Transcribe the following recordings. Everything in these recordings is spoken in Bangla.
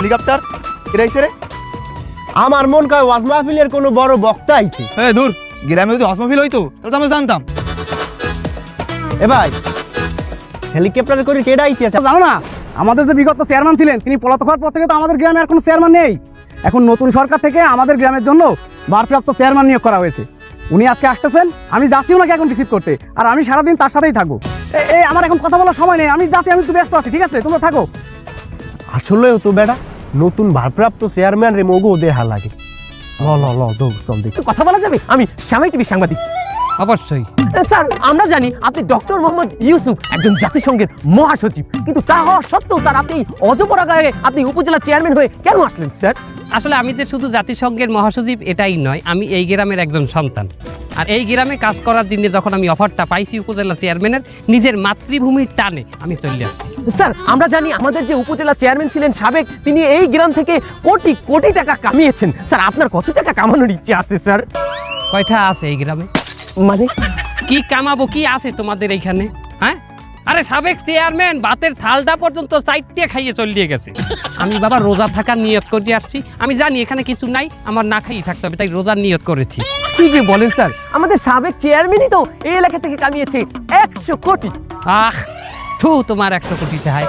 হেলিকপ্টার কেটে আইছে রে? আমার মন কয় ওয়াজ মাহফিলের কোনো বড় বক্তা আইছে। হ্যাঁ দূর, গ্রামে যদি ওয়াজ মাহফিল হইতো তাহলে তো আমি জানতাম। এ ভাই হেলিকপ্টারে করে কেডা আইতেছে? জানো না, আমাদের যে বিগত চেয়ারম্যান ছিলেন তিনি পলাতক হওয়ার পর থেকে তো আমাদের গ্রামে আর কোনো চেয়ারম্যান নেই। এখন নতুন সরকার থেকে আমাদের গ্রামের জন্য ভারপ্রাপ্ত চেয়ারম্যান নিয়োগ করা হয়েছে। উনি আজকে আসতেছেন, আমি যাচ্ছি ওনাকে এখন রিসিভ করতে, আর আমি সারাদিন তার সাথেই থাকবো। এই আমার এখন কথা বলার সময় নেই, আমি যাচ্ছি, আমি একটু ব্যস্ত আছি। ঠিক আছে, তোমরা থাকো। আসলেও তো বেটা নতুন ভারপ্রাপ্ত চেয়ারম্যান রে মগো দেহা লাগে। ল ল ল দৌড় চল দেখি। কথা বলা যাবে? আমি সাময়িক টিভির সাংবাদিক। অবশ্যই স্যার, আমরা জানি আপনি ডক্টর মোহাম্মদ ইউসুফ একজন জাতিসংঘের মহাসচিব, কিন্তু তা হওয়া সত্ত্বেও স্যার আপনি অজপরাগায়ে আপনি উপজেলা চেয়ারম্যান হয়ে কেন আসলেন স্যার? আসলে আমি যে শুধু জাতিসংঘের মহাসচিব এটাই নয়, আমি এই গ্রামের একজন সন্তান। আর এই গ্রামে কাজ করার দিনে যখন আমি অফারটা পাইছি উপজেলা চেয়ারম্যানের, নিজের মাতৃভূমির টানে আমি চলে আসছি। স্যার, আমরা জানি আমাদের যে উপজেলা চেয়ারম্যান ছিলেন সাবেক, তিনি এই গ্রাম থেকে কোটি কোটি টাকা কামিয়েছেন। স্যার, আপনার কত টাকা কামানোর ইচ্ছে আছে স্যার? কয়টা আছে এই গ্রামে? মানে কি কামাবো, কি আছে তোমাদের এইখানে? হ্যাঁ, আরে সাবেক চেয়ারম্যান ভাতের থালটা পর্যন্ত সাইড খাইয়ে চলিয়ে গেছে। আমি বাবা রোজা থাকার নিয়ত করে আসছি। আমি জানি এখানে কিছু নাই, আমার না খাইয়ে থাকতে হবে, তাই রোজার নিয়ত করেছি। কি যে বলেন স্যার, আমাদের সাবেক চেয়ারম্যানই তো এই এলাকা থেকে কামিয়েছে 100 কোটি। আহ থু, তোমার 100 কোটি চাই,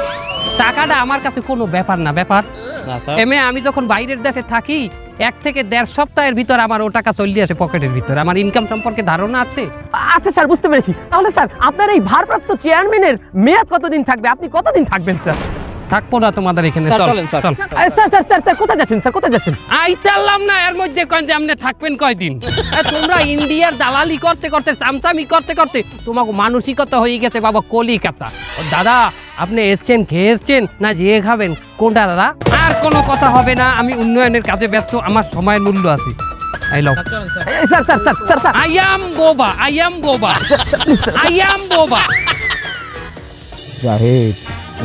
টাকাটা আমার কাছে কোনো ব্যাপার না। ব্যাপার এমএ আমি যখন বাইরের দেশে থাকি 1 থেকে 1.5 সপ্তাহের ভিতর আমার ও টাকা চলে আসে পকেটের ভিতরে। আমার ইনকাম সম্পর্কে ধারণা আছে। আচ্ছা স্যার, বুঝতে পেরেছি। তাহলে স্যার আপনার এই ভারপ্রাপ্ত চেয়ারম্যানের মেয়াদ কতদিন থাকবে? আপনি কতদিন থাকবেন স্যার? থাকবো না তোমাদের এখানে। চল চল। স্যার স্যার স্যার স্যার কোথায় যাচ্ছেন? স্যার কোথায় যাচ্ছেন? আইতাল্লাম না, এর মধ্যে কন যে আপনি থাকবেন কয়দিন? তোমরা ইন্ডিয়ার দালালি করতে করতে, চামচামি করতে করতে তোমাকে মানসিকতা হয়ে গেছে বাবা কলিকাতা। দাদা, আপনি এসছেন, খেয়ে এসছেন না যেয়ে খাবেন? কোনটা দাদা? আর কোনো কথা হবে না, আমি উন্নয়নের কাজে ব্যস্ত, আমার সময়ের মূল্য আছে। I love sir sir sir sir sir I am বোবা, আই অ্যাম বোবা, আই অ্যাম বোবা। জাহেদ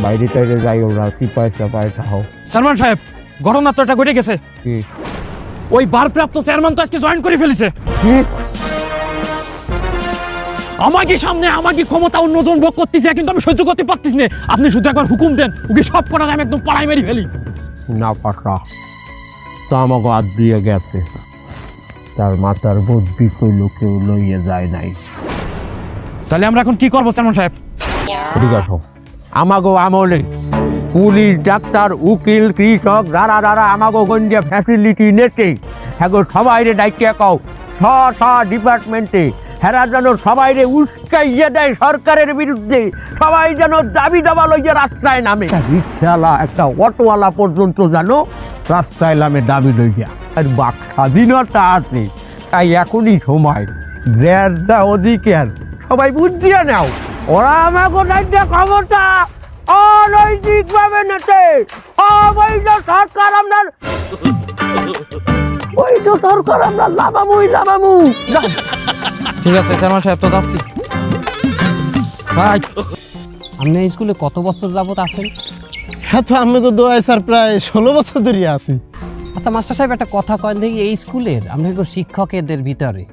বাইরে টাইরে যাই, ওরা কি পয়সা হও। সালমান সাহেব, ঘটনা তো এটা ঘটে গেছে। কি? ওই ভারপ্রাপ্ত চেয়ারম্যান তো আজকে জয়েন করে ফেলেছে। আমাকে সামনে আমাকে ক্ষমতা অন্যজন ভোগ করতেছে, কিন্তু আমি সহ্য করতে পারতেছি না। আপনি শুধু একবার হুকুম দেন, ওকে সব করার আমি একদম পাড়ায় মেরে ফেলি। না পাকা তো আমাকে হাত দিয়ে গেছে, তার মাথার বুদ্ধি কইল কেউ লইয়ে যায় নাই। তাহলে আমরা এখন কি করবো সালমান সাহেব? ঠিক আছে, আমাগো আমলে পুলিশ, ডাক্তার, উকিল, কৃষক যারা যারা আমাগো গঞ্জে ফ্যাসিলিটি নেছে, হ্যাঁ সবাইরে ডাইকিয়া কও ডিপার্টমেন্টে হেরা যেন সবাইরে উস্কাইয়া দেয় সরকারের বিরুদ্ধে। সবাই যেন দাবি দাবা লইয়া রাস্তায় নামে। রিক্সাওয়ালা, একটা অটোওয়ালা পর্যন্ত যেন রাস্তায় নামে দাবি লইয়া। আর বাক স্বাধীনতা আছে, তাই এখনই সময় যার যা অধিকার সবাই বুঝিয়ে নাও। ওরা আমাকে রাজ্যে ক্ষমতা অনৈতিক ভাবে নেছে। অবৈধ সরকার আপনার, বৈধ সরকার আমরা লাভামু। ঠিক আছে চেয়ারম্যান সাহেব, তো যাচ্ছি। ভাই, আপনি এই স্কুলে কত বছর যাবত আছেন? হ্যাঁ তো আমি তো দোয়ায় স্যার প্রায় 16 বছর ধরে আছি। আচ্ছা মাস্টার সাহেব, একটা কথা কয়েন দেখি, এই স্কুলের আপনাদের শিক্ষকেদের ভিতরে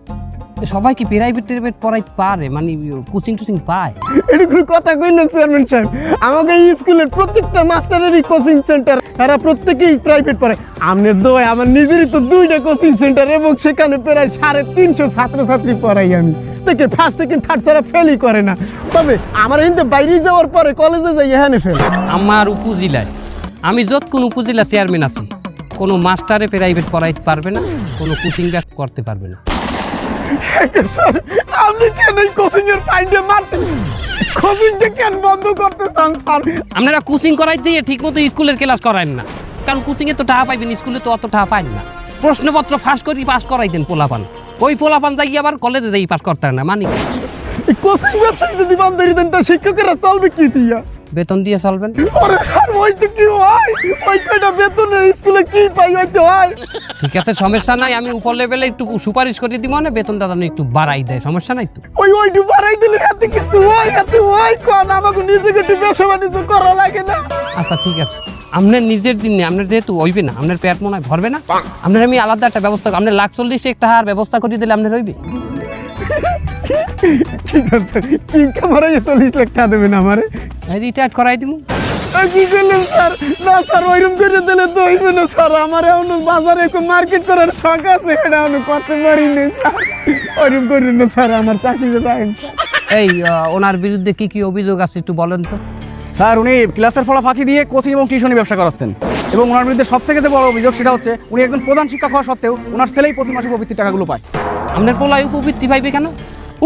সবাই কি প্রাইভেট পড়াইতে পারে, মানে কোচিং টোচিং পায়? এটা কোনো কথা কইলেন চেয়ারম্যান সাহেব? আমাকে এই স্কুলের প্রত্যেকটা মাস্টারেরই কোচিং সেন্টার, এরা প্রত্যেকেই প্রাইভেট পড়ে। আমনের দোয় আমার নিজেরই তো 2টা কোচিং সেন্টার, এবং সেখানে প্রায় 350 ছাত্রছাত্রী পড়াই আমি। থেকে ফার্স্ট সেকেন্ড থার্ড ছাড়া ফেলই করে না। তবে আমার কিন্তু বাইরে যাওয়ার পরে কলেজে যাই এখানে ফেল। আমার উপজেলায় আমি কোন উপজেলা চেয়ারম্যান আছি, কোনো মাস্টারে প্রাইভেট পড়াইতে পারবে না, কোনো কোচিং ব্যাক করতে পারবে না। স্যার আপনি কেন এই কোচিং এর পাইন্ডে মারতেন? কোচিংটা কেন বন্ধ করতে চান স্যার? আপনারা কোচিং করাই দিয়ে ঠিক মতো স্কুলের ক্লাস করায়েন না, কারণ কোচিংয়ে তো টাকা পাইবেন, স্কুলে তো অত টাকা পাইন না। প্রশ্নপত্র ফাঁস করি পাস করাই দেন পোলাপান, ওই পোলাপান যাই আবার কলেজে যাই পাস করতে না। মানে এই কোচিং ব্যবসায় যদি বন্ধ করে দেন তা শিক্ষকেরা চলবে কি দিয়া? বেতন দিয়ে চলবেন। আরে স্যার ওই তো কি হয়, ওই কয়টা বেতনে স্কুলে কি পাই হইতে হয়? ঠিক আছে, সমস্যা নাই, আমি উপর লেভেলে একটু সুপারিশ করে দিব, মানে বেতনটা আপনি একটু বাড়াই দেয়, সমস্যা নাই তো। ওইটু বাড়াই দিলে এত কিছু হয়, এত হয় কোন? আমাকে নিজেকে একটু ব্যবসা বাণিজ্য করা লাগে না? আচ্ছা ঠিক আছে, আপনার নিজের জন্য, আপনার যেহেতু হইবে না, আপনার পেট মনে হয় ভরবে না, আপনার আমি আলাদা একটা ব্যবস্থা, আপনার 1,40,000 টাকার ব্যবস্থা করে দিলে আপনার হইবে। ঠিক আছে, কি কামারে 40 লাখ টাকা দেবেন আমারে? রিটায়ার করাই দিব। কি করলেন স্যার? না স্যার, ওইরকম করে দিলে তো হইবে না স্যার। আমার এখন বাজারে একটু মার্কেট করার শখ আছে, এটা এখন করতে পারিনি স্যার। ওইরকম করেন না স্যার, আমার চাকরিতে টাইম। এই ওনার বিরুদ্ধে কি কি অভিযোগ আছে একটু বলেন তো। স্যার, উনি ক্লাসের ফলা ফাঁকি দিয়ে কোচিং এবং টিউশনি ব্যবসা করাচ্ছেন, এবং ওনার বিরুদ্ধে সব থেকে বড় অভিযোগ সেটা হচ্ছে উনি একজন প্রধান শিক্ষক হওয়া সত্ত্বেও ওনার ছেলেই প্রতি মাসে উপবৃত্তির টাকাগুলো পায়। আপনার পোলায় উপবৃত্তি পাইবে কেন?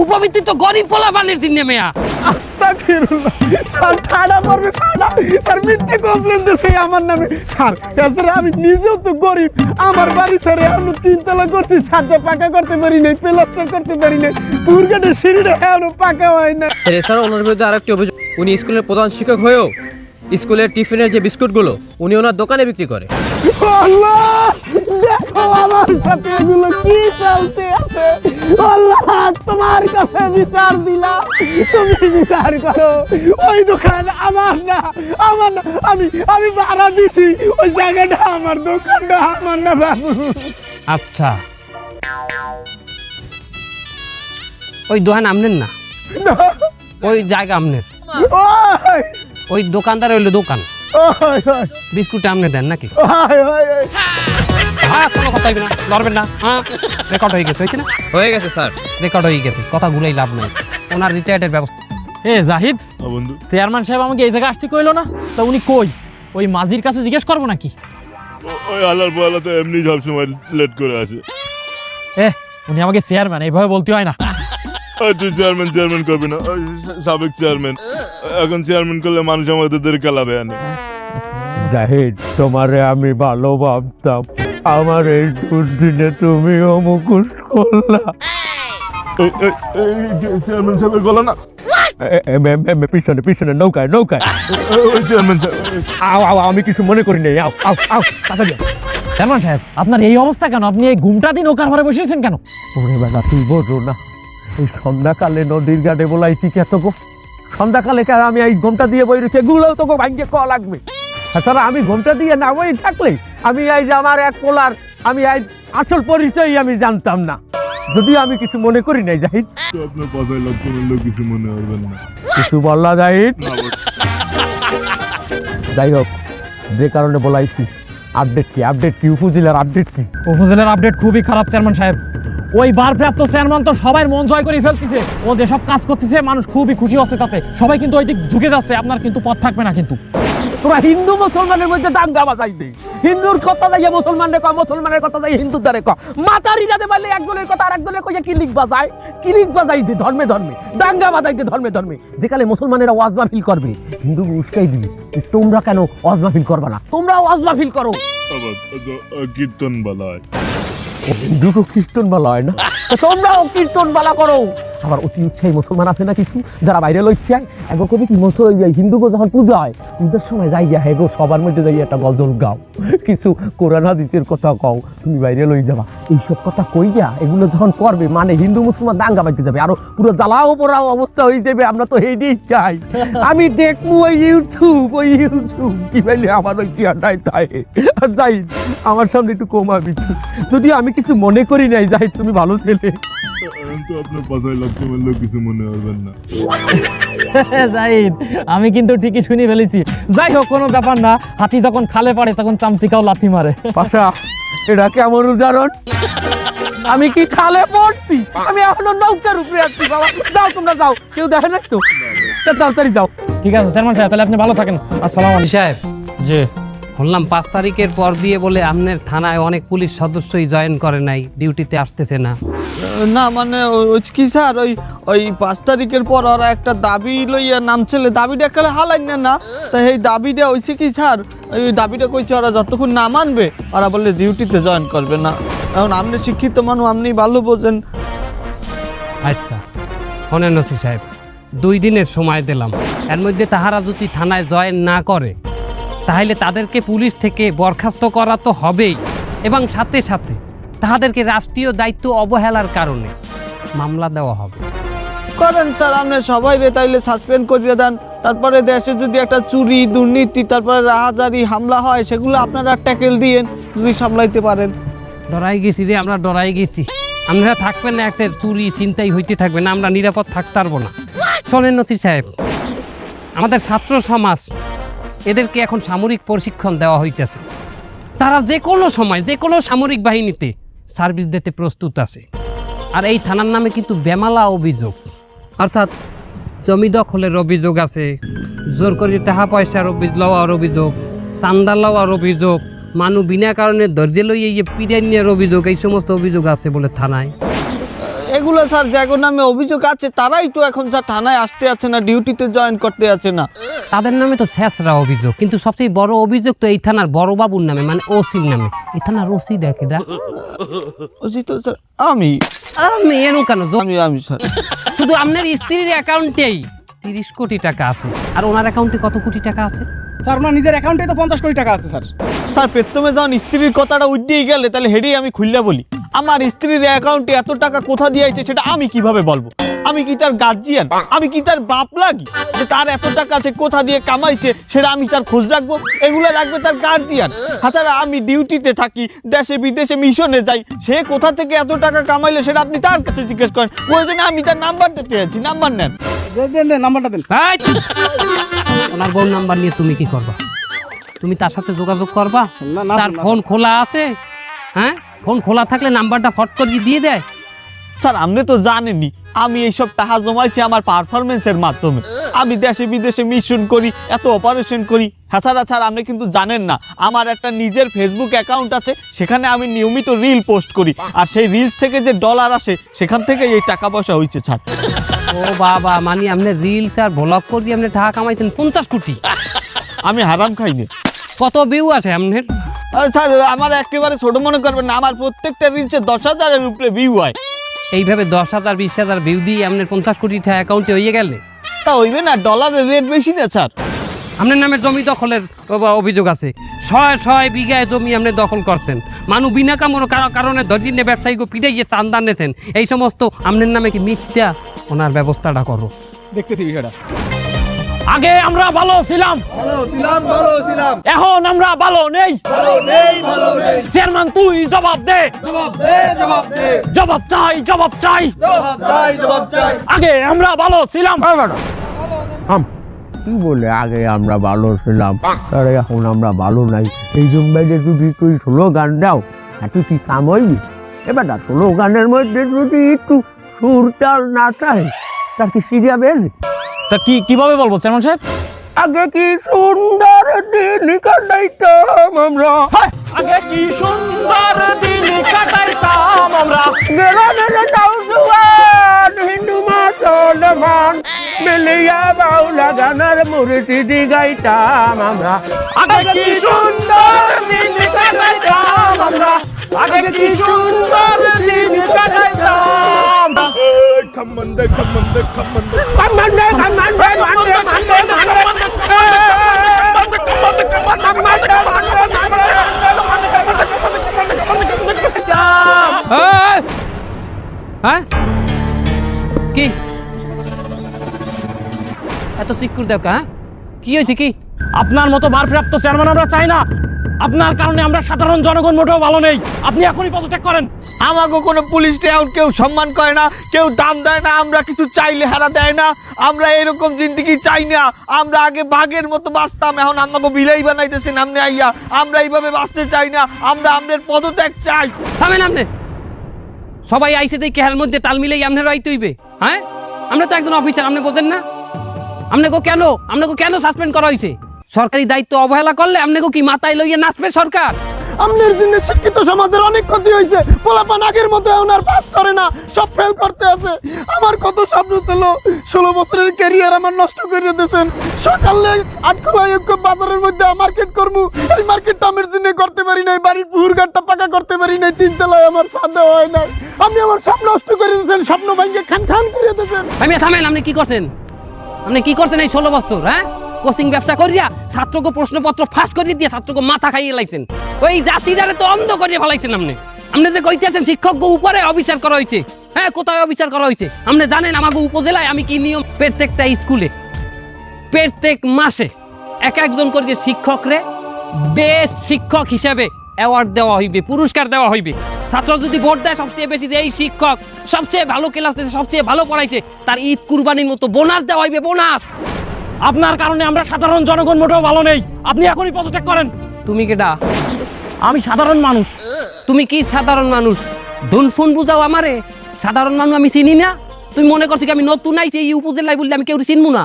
উপবৃত্তি তো গরিব পোলা বানের জন্য মেয়া। আস্তাগফিরুল্লাহ স্যার, ঠাড়া পড়বে ছাড়া। স্যার, মিথ্যে কমপ্লেন দিছে আমার নামে স্যার। স্যার, আমি নিজেও তো গরিব, আমার বাড়ি স্যার এখনো 3 তলা করছি, ছাদটা পাকা করতে পারি নাই, প্লাস্টার করতে পারি নাই, পুরগাটের সিঁড়িটা এখনো পাকা হয় না। এছাড়া ওনার বিরুদ্ধে আরেকটি অভিযোগ, উনি স্কুলের প্রধান শিক্ষক হয়েও স্কুলের টিফিনের যে বিস্কুটগুলো উনি ওনার দোকানে বিক্রি করে। আল্লাহ, দেখো আমার সাথে এগুলো কি চলতে আছে। আল্লাহ, তোমার কাছে বিচার দিলাম, তুমি বিচার করো। ওই দোকান আমার না, আমার না, আমি ভাড়া দিছি, ওই জায়গাটা আমার, দোকানটা আমার না বাবু। আচ্ছা, ওই দোকান আমনের না, ওই জায়গা আমনের, ওই, ওই দোকানদার হইলো দোকান, ওই, ওই, বিস্কুট আমনে দেন নাকি? ওই, ওই, ওই। হ্যাঁ, কোনো কথা হইবে না, লড়বেন না। হ্যাঁ, রেকর্ড হয়ে গেছে, হয়েছে না? হয়ে গেছে স্যার। রেকর্ড হয়ে গেছে, কথা ঘুরাই লাভ নাই। ওনার রিটায়ার্ডের ব্যবস্থা। এ জাহিদ, বন্ধু চেয়ারম্যান সাহেব আমাকে এই জায়গায় আসতে কইলো না, তা উনি কই? ওই মাঝির কাছে জিজ্ঞেস করবো নাকি? ওই আল্লাহর পয়লা তো এমনি সবসময় লেট করে আসে। উনি আমাকে চেয়ারম্যান এইভাবে বলতে হয় না। ওই তুই চেয়ারম্যান করবি না, ওই সাবেক চেয়ারম্যান। এখন চেয়ারম্যান করলে মানুষ আমাদের খেলাবে আনে। জাহিদ, তোমারে আমি ভালো ভাবতাম, আমার এই দুর্দিনে তুমিও মুখোশ করলা। চেয়ারম্যান সাহেবের গলা না, পিছনে পিছনে নৌকায় নৌকায়। ওই চেয়ারম্যান সাহেব। আমি কিছু মনে করি নাই। তাড়াতাড়ি আও। চেয়ারম্যান সাহেব, আপনার এই অবস্থা কেন? আপনি এই ঘুমটা দিন নৌকার ঘরে বসেছেন কেন? ওরে বেলা, তুই বোঝো না, এই সন্ধ্যাকালে নদীর ঘাটে বলাইছি কত গো। সন্ধ্যাকালে কার আমি এই ঘোমটা দিয়ে বই রয়েছে, এগুলোও তোকে ভাঙ্গে কওয়া লাগবে। তাছাড়া আমি ঘোমটা দিয়ে না বই থাকলে আমি এই যে আমার এক পোলার, আমি এই আসল পরিচয় আমি জানতাম না। যদিও আমি কিছু মনে করি নাই জাহিদ। তো আপনার পাশায় লক্ষ্য মিললেও কিছু মনে করবেন না। কিছু বললা জাহিদ? যাই হোক, যে কারণে বলাইছি, আপডেট কি উপজেলার আপডেট কি? উপজেলার আপডেট খুবই খারাপ চেয়ারম্যান সাহেব। ওই ভারপ্রাপ্ত চেয়ারম্যান তো সবাই মন জয় করে ফেলতেছে, ও যেসব কাজ করতেছে মানুষ খুবই খুশি হচ্ছে তাতে, সবাই কিন্তু ওই দিক ঝুঁকে যাচ্ছে। আপনার কিন্তু পথ থাকবে না কিন্তু। তোরা হিন্দু মুসলমানের মধ্যে দাঙ্গা বাজাই দে, হিন্দুর কথা যাইয়া মুসলমানের ক, মুসলমানের কথা যাই হিন্দুর দ্বারে ক, মাতারি যাতে পারলে একজনের কথা আর একজনের কইয়া কিলিক বাজাই দে ধর্মে দাঙ্গা বাজাই দে ধর্মে। যেকালে মুসলমানেরা ওয়াজ মাহফিল করবে, হিন্দু উস্কাই দিবে, তোমরা কেন ওয়াজ মাহফিল করবা না? তোমরা ওয়াজ মাহফিল করো। আবার কীর্তন বলা হয়, হিন্দুকে কীর্তন বলা হয় না, তোমরাও কীর্তন বলা করো। আবার অতি উৎসাহী মুসলমান আছে না কিছু, যারা বাইরে লইছে এগো কবি কি হিন্দুকে যখন পূজা হয়, পূজার সময় যাইয়া হেগো সবার মধ্যে যাইয়া একটা গজল গাও, কিছু কোরআন হাদিসের কথা কও, তুমি বাইরে লই যাবা। এইসব কথা কইয়া এগুলো যখন করবে, মানে হিন্দু মুসলমান দাঙ্গা বাঁধতে যাবে, আরো পুরো জ্বালাও পোড়াও অবস্থা হয়ে যাবে। আমরা তো হেঁটেই চাই, আমি দেখবো ওই ইউটিউব কি বলে আমার ওই চেয়ারটাই তাই। আর যাই, আমার সামনে একটু কমাবি, যদি আমি কিছু মনে করি নাই। যাই, তুমি ভালো ছেলে। তো আপনার পাশায় লক্ষ্য মিললেও কিছু মনে করবেন না। জাহিদ, আমি কিন্তু ঠিকই শুনে ফেলেছি। যাই হোক, কোনো ব্যাপার না, হাতি যখন খালে পড়ে তখন চামচিকাও লাথি মারে। পাশা, এটা কেমন উদাহরণ? আমি কি খালে পড়ছি? আমি এখনো নৌকার উপরে আছি বাবা। যাও, তোমরা যাও, কেউ দেখে নাই তো, তাড়াতাড়ি যাও। ঠিক আছে চেয়ারম্যান সাহেব, তাহলে আপনি ভালো থাকেন। আসসালামু আলাইকুম সাহেব, জি। শুনলাম 5 তারিখের পর দিয়ে বলে আপনার থানায় অনেক পুলিশ সদস্যই জয়েন করে নাই, ডিউটিতে আসতেছে না। না মানে ওই কি স্যার, ওই 5 তারিখের পর ওরা একটা দাবি লইয়া নামছিলে, দাবিটা কালে হালাইন না, তা এই দাবিটা হয়েছে কি স্যার, ওই দাবিটা কইছে ওরা যতক্ষণ না মানবে ওরা বললে ডিউটিতে জয়েন করবে না। এখন আপনি শিক্ষিত মানুষ, আপনি ভালো বোঝেন। আচ্ছা, শোনেন ওসি সাহেব, 2 দিনের সময় দিলাম, এর মধ্যে তাহারা যদি থানায় জয়েন না করে তাহলে তাদেরকে পুলিশ থেকে বরখাস্ত করা তো হবেই, এবং সাথে সাথে তাদেরকে রাষ্ট্রীয় দায়িত্ব অবহেলার কারণে মামলা দেওয়া হবে। করেন স্যার, আপনি সবাই তাইলে সাসপেন্ড করিয়ে দেন। তারপরে দেশে যদি একটা চুরি দুর্নীতি তারপরে রাহাজারি হামলা হয়, সেগুলো আপনারা ট্যাকেল দিয়েন যদি সামলাইতে পারেন। ডরাই গেছি রে, আমরা ডরাই গেছি। আপনারা থাকবেন না, একটা চুরি চিন্তাই হইতে থাকবে না, আমরা নিরাপদ থাকতে পারবো না। শোনেন ওসি সাহেব, আমাদের ছাত্র সমাজ এদেরকে এখন সামরিক প্রশিক্ষণ দেওয়া হইতেছে। তারা যে কোনো সময় যে কোনো সামরিক বাহিনীতে সার্ভিস দিতে প্রস্তুত আছে। আর এই থানার নামে কিন্তু বেমালা অভিযোগ, অর্থাৎ জমি দখলের অভিযোগ আছে, জোর করে টাকা পয়সার লওয়ার অভিযোগ, চান্দা লওয়ার অভিযোগ, মানু বিনা কারণে ধৈর্য লইয়ে পিড়াই নেওয়ার অভিযোগ, এই সমস্ত অভিযোগ আছে বলে থানায়। এগুলো স্যার যাগো নামে অভিযোগ আছে তারাই তো এখন স্যার থানায় আসতে আছে না, ডিউটিতে জয়েন করতে আছে না। তাদের নামে তো ছেঁচড়া অভিযোগ, কিন্তু সবচেয়ে বড় অভিযোগ তো এই থানার বড় বাবুর নামে, মানে ওসির নামে। এই থানার ওসি দেখেরা ওসি তো স্যার আমি আমি এর কেন আমি স্যার শুধু আপনার স্ত্রীর অ্যাকাউন্টেই 30 কোটি টাকা আছে, আর ওনার অ্যাকাউন্টে কত কোটি টাকা আছে? স্যার ওনার নিজের অ্যাকাউন্টে তো 50 কোটি টাকা আছে স্যার। স্যার প্রথমে যখন স্ত্রীর কথাটা উঠেই গেলে তাহলে হেডেই আমি খুললা বলি, আমার স্ত্রীর অ্যাকাউন্টে এত টাকা কোথা দিয়ে আইছে সেটা আমি কিভাবে বলবো? আমি কি তার গার্জিয়ান? আমি কি তার বাপ লাগি যে তার এত টাকা আছে কোথা দিয়ে কামাইছে সেটা আমি তার খোঁজ রাখবো? এগুলো রাখবে তার গার্জিয়ান। তাছাড়া আমি ডিউটিতে থাকি, দেশে বিদেশে মিশনে যাই, সে কোথা থেকে এত টাকা কামাইলে সেটা আপনি তার কাছে জিজ্ঞেস করেন। ওই জন্য আমি তার নাম্বার দিতে যাচ্ছি, নাম্বার নেন। দেন নাম্বারটা দেন। এই! ওনার বোন নাম্বার নিয়ে তুমি কি করবা? তুমি তার সাথে যোগাযোগ করবা? না, তার ফোন খোলা আছে? হ্যাঁ, ফোন খোলা থাকলে নাম্বারটা ফট করে দিয়ে দেয়। স্যার আপনি তো জানেনই আমি এইসব টাকা জমাইছি আমার পারফরমেন্সের মাধ্যমে। আমি দেশে বিদেশে মিশন করি, এত অপারেশন করি। তাছাড়া স্যার আপনি কিন্তু জানেন না আমার একটা নিজের ফেসবুক অ্যাকাউন্ট আছে, সেখানে আমি নিয়মিত রিল পোস্ট করি, আর সেই রিলস থেকে যে ডলার আসে সেখান থেকে এই টাকা পয়সা হয়েছে স্যার। ও বাবা, মানে আপনি রিলস আর ব্লগ করে আপনি টাকা কামাইছেন 50 কোটি? আমি হারাম খাইনি। কত ভিউ আছে আপনার? স্যার আমার একেবারে ছোট মনে করবেন না, আমার প্রত্যেকটা রিলসে 10,000-এর উপরে ভিউ হয়। এইভাবে 10,000 20,000 ভিউ দিয়ে আপনার 50 কোটি টাকা অ্যাকাউন্টে হয়ে গেলে তা হইবে না, ডলারের রেট বেশি না স্যার। আপনার নামে জমি দখলের অভিযোগ আছে। 6 বিঘায় জমি আপনি দখল করছেন, মানুষ বিনা কারণে ধরিয়ে ব্যবসায়ীকে পিটাইয়ে চান্দা নেছেন, এই সমস্ত আপনার নামে কি মিথ্যা? ওনার ব্যবস্থাটা করো। দেখতেছি বিষয়টা। আগে আমরা ভালো ছিলাম, এখন আমরা ভালো নেই। চেয়ারম্যান তুই জবাব দে, জবাব চাই। আগে আমরা ভালো ছিলাম। কি বলে আগে আমরা ভালো ছিলাম আর এখন আমরা ভালো নাই? এই জন্য যদি তুই স্লোগান দাও এত কি কাম হইবি? এবার না স্লোগানের মধ্যে যদি একটু সুর তাল না চাই তার কি সিরিয়া বের? তা কিভাবে বলবো চেয়ারম্যান সাহেব? আগে কি সুন্দর দিন কাটাইতাম আমরা, আগে কি সুন্দর দিন কাটাইতাম আমরা, গ্রামের নওজোয়ান হিন্দু মুসলমান মিলিয়া বাউলা গানের মুর্শিদি গাইতাম আমরা। আগে কি সুন্দর দিন কাটাইতাম আমরা, আগে কি সুন্দর দিন কাটাইতাম। খামন্দে হ্যাঁ, কি এত সিকিউর দেখ? হ্যাঁ, কি হয়েছে? কি আপনার মতো ভারপ্রাপ্ত চেয়ারম্যান আমরা চাই না। আপনার কারণে আমরা সাধারণ জনগণ মোটেও ভালো নেই। আপনি এখনই পদত্যাগ করেন। আমাকে কোনো পুলিশ টাউন কেউ সম্মান করে না, কেউ দাম দেয় না, আমরা কিছু চাইলে হারা দেয় না। আমরা এরকম জিন্দিগি চাই না। আমরা আগে বাঘের মতো বাঁচতাম, এখন আমাকে বিলাই বানাইতেছেন আপনি আইয়া। আমরা এইভাবে বাঁচতে চাই না, আমরা আমাদের পদত্যাগ চাই। থামেন আপনি। সবাই আইসে দেখে এর মধ্যে তাল মিলেই আপনার আইতে হইবে? হ্যাঁ, আমরা তো একজন অফিসার, আপনি বোঝেন না? আপনাকে কেন সাসপেন্ড করা হয়েছে? সরকারি দায়িত্ব অবহেলা করলে আপনাকে কি মাথায় লইয়ে নাচবে সরকার? আমনের জন্য শিক্ষিত সমাজের অনেক ক্ষতি হয়েছে। পোলাপান আগের মতো ওনার পাস করে না, সব ফেল করতে আছে। আমার কত স্বপ্ন ছিল, 16 বছরের ক্যারিয়ার আমার নষ্ট করে দিয়েছেন। সকালে 8 বাজারের মধ্যে মার্কেট করবো, এই মার্কেটটা আমার জন্য করতে পারি নাই। বাড়ির পুকুর ঘাটটা পাকা করতে পারি নাই, 3 তলায় আমার ছাদ হয় নাই। আপনি আমার সব নষ্ট করে দিয়েছেন, স্বপ্ন ভাঙিয়ে খান করে দিয়েছেন। আমি থামেন, আপনি কি করছেন এই 16 বছর? হ্যাঁ, কোচিং ব্যবসা করিয়া ছাত্রকে প্রশ্নপত্র ফাঁস করিয়ে দিয়ে ছাত্রকে মাথা খাইয়ে লাইছেন। ওই জাতিটারে তো অন্ধ করিয়ে ফেলাইছেন আপনি। আপনি যে কইতেছেন শিক্ষককে উপরে অবিচার করা হয়েছে, হ্যাঁ, কোথায় অবিচার করা হয়েছে? আপনি জানেন আমাকে উপজেলায় আমি কি নিয়ম? প্রত্যেকটা স্কুলে প্রত্যেক মাসে একজন করে শিক্ষকরে বেস্ট শিক্ষক হিসেবে অ্যাওয়ার্ড দেওয়া হইবে, পুরস্কার দেওয়া হইবে। ছাত্র যদি ভোট দেয় সবচেয়ে বেশি যে এই শিক্ষক সবচেয়ে ভালো ক্লাস দিয়েছে, সবচেয়ে ভালো পড়াইছে, তার ঈদ কুরবানির মতো বোনাস দেওয়া হইবে, বোনাস। আপনার কারণে আমরা সাধারণ জনগণ মোটেও ভালো নেই। আপনি এখনই পদত্যাগ করেন। তুমি কেডা? আমি সাধারণ মানুষ। তুমি কি সাধারণ মানুষ? ধুন ফোন বুঝাও আমারে। সাধারণ মানুষ আমি চিনি না? তুমি মনে করছি কি আমি নতুন আইছি এই উপজেলায় বললে আমি কেউ চিনবো না?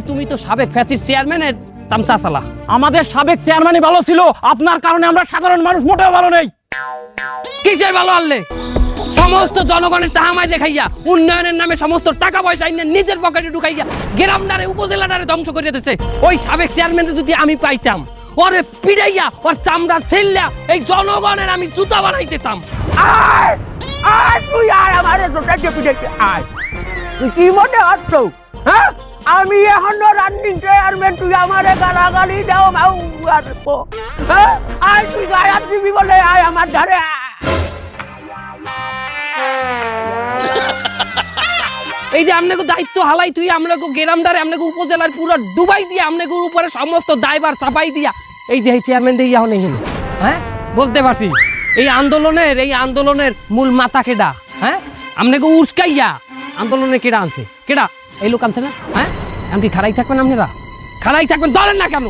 তুমি তো সাবেক ফ্যাসিস্ট চেয়ারম্যানের চামচা চালা। আমাদের সাবেক চেয়ারম্যানই ভালো ছিল, আপনার কারণে আমরা সাধারণ মানুষ মোটেও ভালো নেই। কিসের ভালো আনলে? সমস্ত জনগণের তাহামায় দেখাইয়া উন্নয়নের নামে সমস্ত টাকা পয়সা নিজের পকেটে ঢুকাইয়া গ্রামদারে উপজেলাটারে ধ্বংস করে দিতেছে। ওই সাবেক চেয়ারম্যানকে যদি আমি পাইতাম, ওরে পিড়াইয়া ওর চামড়া ছেল্লা এই জনগণের আমি জুতা বানাই দিতাম। আয় আয় তুই আয় আমারে তোটা চেপে আয়। তুই কি মনে হচ্ছ? হ্যাঁ, আমি এখনো রানিং চেয়ারম্যান, তুই আমারে গালাগালি দাও মাউ আর হ্যাঁ, আয় তুই গায়া দিবি বলে আয় আমার ধারে আয়। এই যে আপনাকে দায়িত্ব হালাই তুই আপনাকে গ্রামদারে আপনাকে উপজেলার পুরো ডুবাই দিয়া আপনাকে উপরে সমস্ত দায়ভার চাপাই দিয়া এই যে চেয়ারম্যান দিয়ে ইয়া নেই। হ্যাঁ, বুঝতে পারছি এই আন্দোলনের মূল মাথা কেডা? হ্যাঁ, আপনাকে উস্কাইয়া আন্দোলনে কেডা আনছে? কেডা? এই লোক আনছে না? হ্যাঁ, এমনকি খারাই থাকবেন আপনারা? খারাই থাকবেন, ধরেন না কেন?